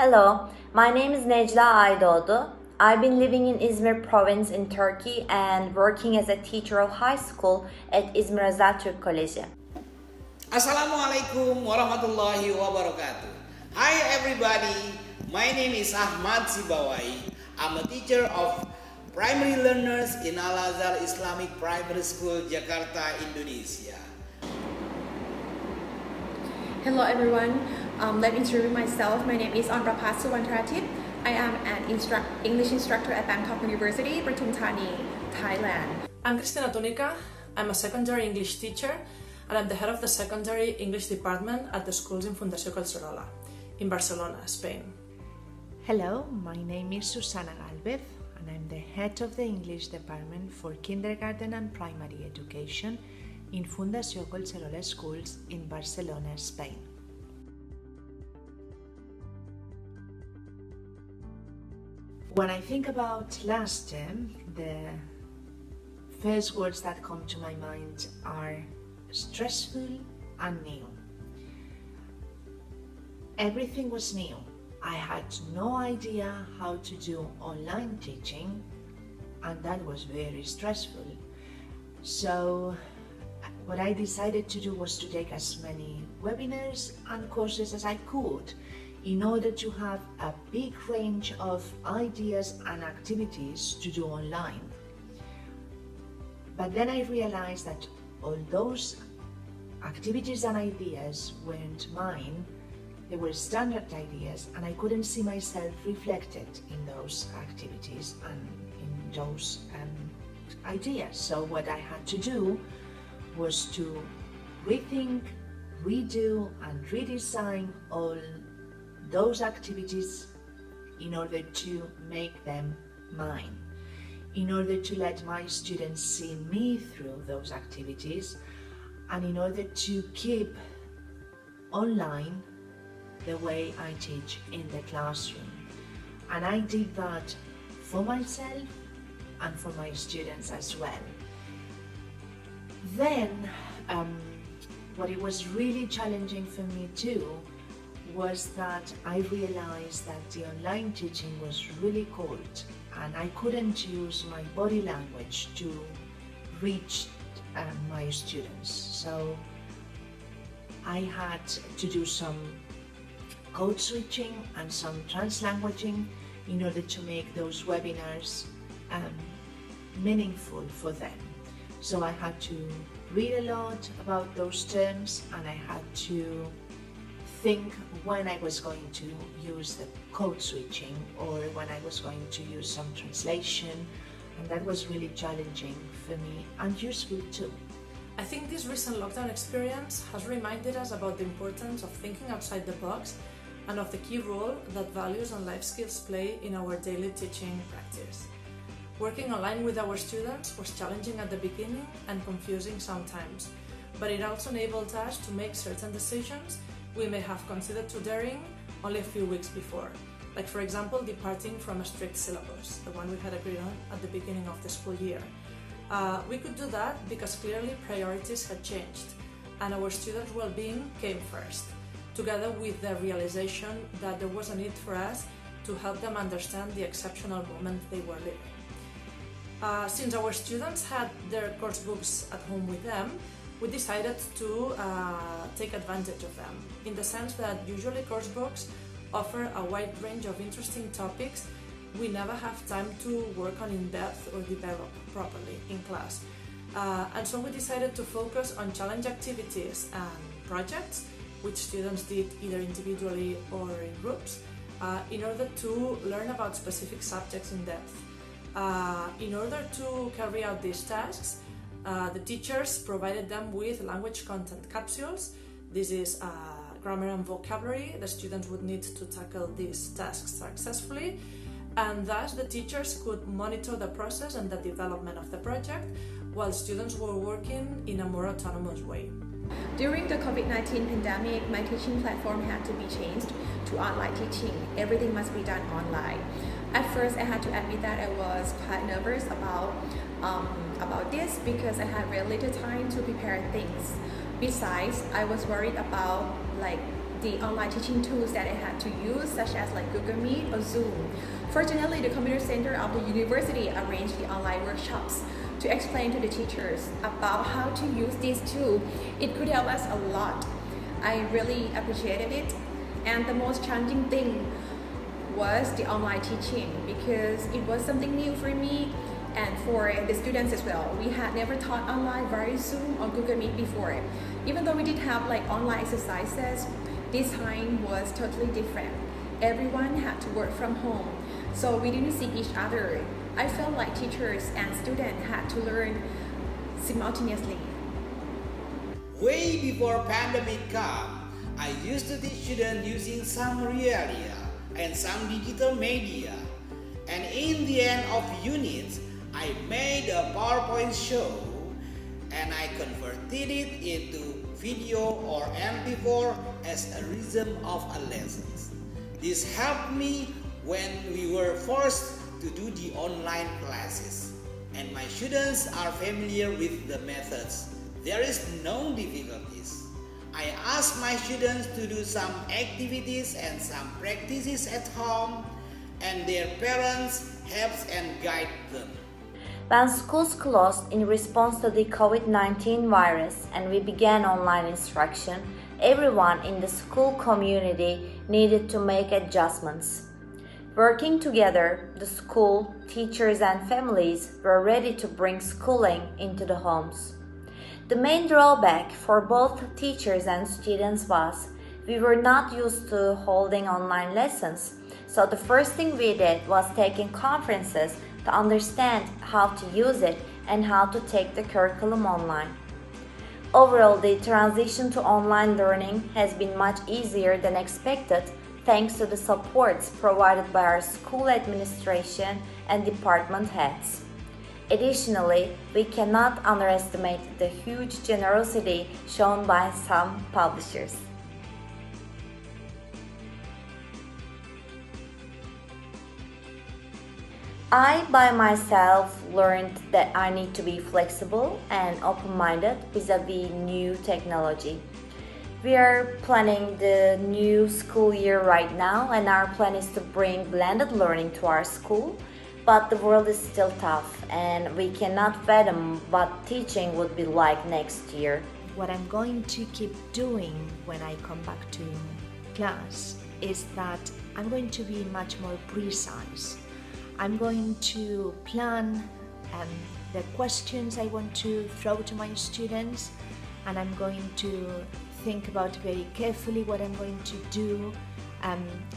Hello, my name is Necla Aydoğdu. I've been living in Izmir province in Turkey and working as a teacher of high school at İzmir Özel Türk Koleji. Assalamualaikum warahmatullahi wabarakatuh. Hi everybody, my name is Ahmad Sibawai. I'm a teacher of primary learners in Al-Azhar Islamic Primary School, Jakarta, Indonesia. Hello everyone, let me introduce myself. My name is Onrapat Suwantratip. I am an English instructor at Bangkok University, Pathum Thani, Thailand. I'm Cristina Tunica. I'm a secondary English teacher and I'm the head of the secondary English department at the schools in Fundació Collserola in Barcelona, Spain. Hello, my name is Susana Galvez and I'm the head of the English department for kindergarten and primary education in Fundació Collserola schools in Barcelona, Spain. When I think about last term, the first words that come to my mind are stressful and new. Everything was new. I had no idea how to do online teaching, and that was very stressful. So what I decided to do was to take as many webinars and courses as I could in order to have a big range of ideas and activities to do online. But then I realized that all those activities and ideas weren't mine. They were standard ideas and I couldn't see myself reflected in those activities and in those ideas. So what I had to do was to rethink, redo and redesign all those activities in order to make them mine, in order to let my students see me through those activities, and in order to keep online the way I teach in the classroom. And I did that for myself and for my students as well. Then, what it was really challenging for me too was that I realized that the online teaching was really cold and I couldn't use my body language to reach my students. So I had to do some code switching and some translanguaging in order to make those webinars meaningful for them. So I had to read a lot about those terms and I had to think when I was going to use the code switching or when I was going to use some translation, and that was really challenging for me and useful too. I think this recent lockdown experience has reminded us about the importance of thinking outside the box and of the key role that values and life skills play in our daily teaching practice. Working online with our students was challenging at the beginning and confusing sometimes, but it also enabled us to make certain decisions we may have considered too daring only a few weeks before, like for example departing from a strict syllabus, the one we had agreed on at the beginning of the school year. We could do that because clearly priorities had changed and our students' well-being came first, together with the realization that there was a need for us to help them understand the exceptional moment they were living. Since our students had their course books at home with them, we decided to take advantage of them, in the sense that usually course books offer a wide range of interesting topics we never have time to work on in depth or develop properly in class. And so we decided to focus on challenge activities and projects, which students did either individually or in groups, in order to learn about specific subjects in depth. In order to carry out these tasks, the teachers provided them with language content capsules. This is grammar and vocabulary. The students would need to tackle these tasks successfully, and thus the teachers could monitor the process and the development of the project while students were working in a more autonomous way. During the COVID-19 pandemic, my teaching platform had to be changed to online teaching. Everything must be done online. At first, I had to admit that I was quite nervous about this because I had very little time to prepare things. Besides, I was worried about the online teaching tools that I had to use, such as like Google Meet or Zoom. Fortunately, the computer center of the university arranged the online workshops to explain to the teachers about how to use these tools. It could help us a lot. I really appreciated it. And the most challenging thing was the online teaching, because it was something new for me and for the students as well. We had never taught online via Zoom or Google Meet before. Even though we did have like online exercises, this time was totally different. Everyone had to work from home, so we didn't see each other. I felt like teachers and students had to learn simultaneously. Way before pandemic come, I used to teach students using some realia and some digital media. And in the end of units, I made a PowerPoint show and I converted it into video or MP4 as a rhythm of a lesson. This helped me when we were forced to do the online classes. And my students are familiar with the methods. There is no difficulties. I ask my students to do some activities and some practices at home, and their parents helps and guide them. When schools closed in response to the COVID-19 virus and we began online instruction, everyone in the school community needed to make adjustments. Working together, the school, teachers and families were ready to bring schooling into the homes. The main drawback for both teachers and students was we were not used to holding online lessons, so the first thing we did was taking conferences to understand how to use it and how to take the curriculum online. Overall, the transition to online learning has been much easier than expected thanks to the supports provided by our school administration and department heads. Additionally, we cannot underestimate the huge generosity shown by some publishers. I, by myself, learned that I need to be flexible and open-minded vis-a-vis new technology. We are planning the new school year right now, and our plan is to bring blended learning to our school. But the world is still tough, and we cannot fathom what teaching would be like next year. What I'm going to keep doing when I come back to class is that I'm going to be much more precise. I'm going to plan the questions I want to throw to my students, and I'm going to think about very carefully what I'm going to do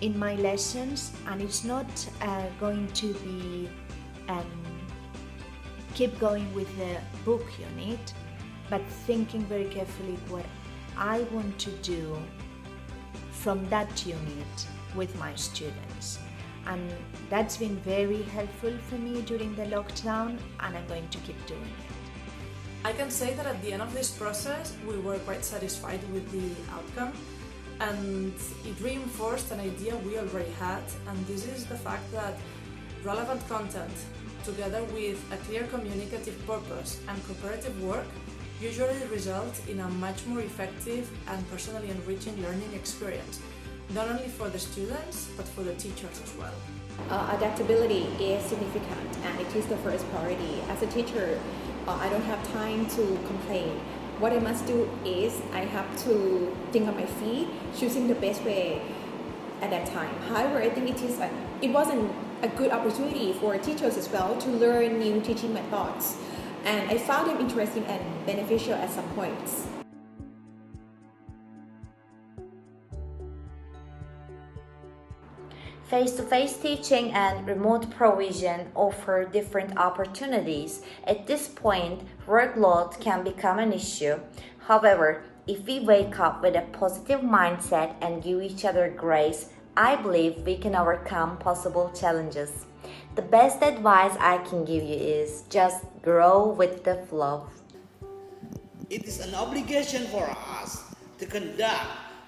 in my lessons, and it's not going to be keep going with the book unit, but thinking very carefully what I want to do from that unit with my students. And that's been very helpful for me during the lockdown, and I'm going to keep doing it. I can say that at the end of this process, we were quite satisfied with the outcome, and it reinforced an idea we already had, and this is the fact that relevant content, together with a clear communicative purpose and cooperative work, usually result in a much more effective and personally enriching learning experience, not only for the students, but for the teachers as well. Adaptability is significant, and it is the first priority. As a teacher, I don't have time to complain. What I must do is I have to think on my feet, choosing the best way at that time. However, I think it wasn't a good opportunity for teachers as well to learn new teaching methods, and I found them interesting and beneficial at some points. Face-to-face teaching and remote provision offer different opportunities. At this point, workload can become an issue. However, if we wake up with a positive mindset and give each other grace, I believe we can overcome possible challenges. The best advice I can give you is just grow with the flow. It is an obligation for us to conduct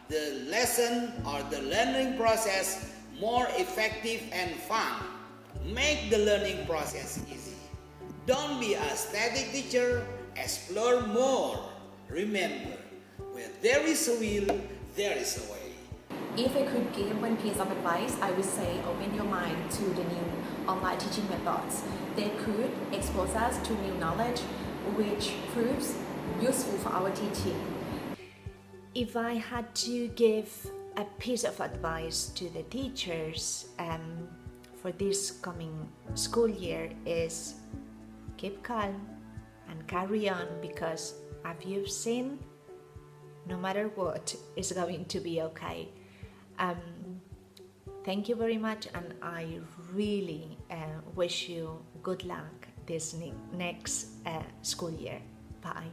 the lesson or the learning process more effective and fun. Make the learning process easy. Don't be a static teacher, explore more. Remember, where there is a will, there is a way. If I could give one piece of advice, I would say open your mind to the new online teaching methods. They could expose us to new knowledge, which proves useful for our teaching. If I had to give a piece of advice to the teachers for this coming school year is keep calm and carry on, because as you've seen, no matter what, it's going to be okay. Thank you very much, and I really wish you good luck this next school year. Bye.